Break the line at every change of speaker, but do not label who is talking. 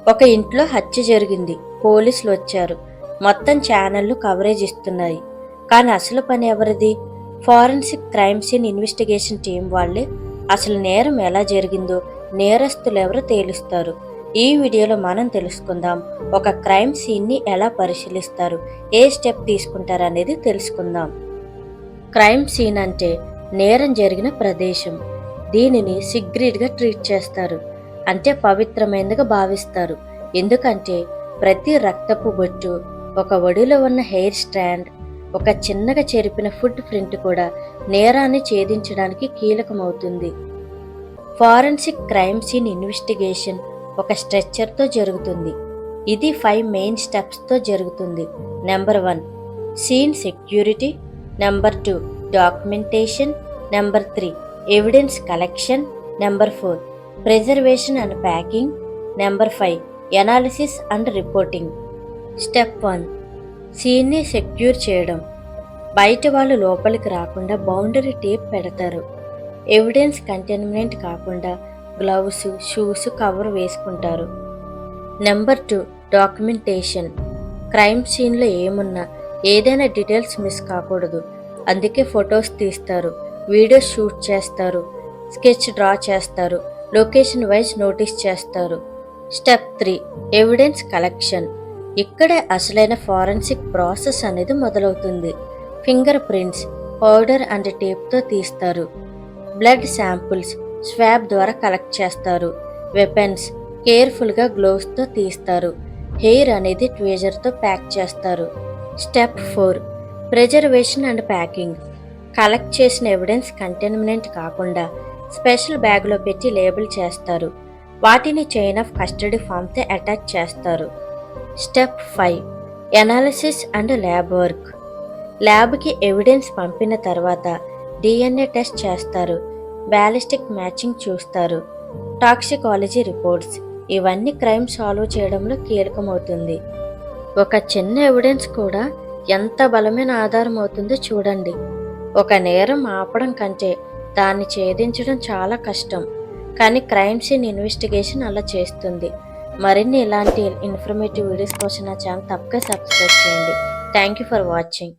ఒక ఇంట్లో హత్య జరిగింది. పోలీసులు వచ్చారు. మొత్తం ఛానళ్లు కవరేజ్ ఇస్తున్నాయి. కానీ అసలు పని ఎవరిది? Forensic crime scene investigation team వాళ్ళే. అసలు నేరం ఎలా జరిగిందో, నేరస్తులు ఎవరో తేలుస్తారు. ఈ వీడియోలో మనం తెలుసుకుందాం. ఒక క్రైమ్ సీన్ని ఎలా పరిశీలిస్తారు, ఏ స్టెప్ తీసుకుంటారు అనేది తెలుసుకుందాం. క్రైమ్ సీన్ అంటే నేరం జరిగిన ప్రదేశం. దీనిని సిగ్రీడ్గా ట్రీట్ చేస్తారు. అంటే పవిత్రమైనదిగా భావిస్తారు. ఎందుకంటే ప్రతి రక్తపు బొట్టు, ఒక ఒడిలో ఉన్న హెయిర్ స్ట్రాండ్, ఒక చిన్నగా చెరిపిన ఫుట్ ప్రింట్ కూడా నేరాన్ని ఛేదించడానికి కీలకమవుతుంది. ఫారెన్సిక్ క్రైమ్ సీన్ ఇన్వెస్టిగేషన్ ఒక స్ట్రక్చర్తో జరుగుతుంది. ఇది 5 మెయిన్ స్టెప్స్తో జరుగుతుంది. Number 1 scene security, number 2 documentation, number 3 evidence collection, number 4 preservation and packing, number 5 analysis and reporting. Step 1 సీన్ని సెక్యూర్ చేయడం. బయట వాళ్ళు లోపలికి రాకుండా బౌండరీ టేప్ పెడతారు. ఎవిడెన్స్ కంటైన్మెంట్ కాకుండా గ్లౌస్, షూస్, కవర్ వేసుకుంటారు. Number 2 documentation. క్రైమ్ సీన్లో ఏమున్నా ఏదైనా డీటెయిల్స్ మిస్ కాకూడదు. అందుకే ఫొటోస్ తీస్తారు, వీడియోస్ షూట్ చేస్తారు, స్కెచ్ డ్రా చేస్తారు, లొకేషన్ వైజ్ నోటీస్ చేస్తారు. Step 3 evidence collection. ఇక్కడే అసలైన ఫారెన్సిక్ ప్రాసెస్ అనేది మొదలవుతుంది. ఫింగర్ ప్రింట్స్ పౌడర్ అండ్ టేప్తో తీస్తారు. బ్లడ్ శాంపుల్స్ స్వాబ్ ద్వారా కలెక్ట్ చేస్తారు. వెపన్స్ కేర్ఫుల్గా గ్లోవ్స్తో తీస్తారు. హెయిర్ అనేది ట్వేజర్తో ప్యాక్ చేస్తారు. Step 4 preservation and packing. Collect చేసిన ఎవిడెన్స్ కంటైన్మెంట్ కాకుండా స్పెషల్ బ్యాగ్లో పెట్టి లేబుల్ చేస్తారు. వాటిని చైన్ ఆఫ్ కస్టడీ ఫామ్తో అటాచ్ చేస్తారు. Step 5 analysis and lab work. ల్యాబ్కి ఎవిడెన్స్ పంపిన తర్వాత DNA టెస్ట్ చేస్తారు, బ్యాలిస్టిక్ మ్యాచింగ్ చూస్తారు, టాక్సికాలజీ రిపోర్ట్స్. ఇవన్నీ క్రైమ్ సాల్వ్ చేయడంలో కీలకమవుతుంది. ఒక చిన్న ఎవిడెన్స్ కూడా ఎంత బలమైన ఆధారం అవుతుందో చూడండి. ఒక నేరం ఆపడం కంటే దాన్ని ఛేదించడం చాలా కష్టం. కానీ క్రైమ్ సీన్ ఇన్వెస్టిగేషన్ అలా చేస్తుంది. మరిన్ని ఇలాంటి ఇన్ఫర్మేటివ్ వీడియోస్ కోసం నా ఛానల్ తప్పక సబ్స్క్రైబ్ చేయండి. Thank you for watching.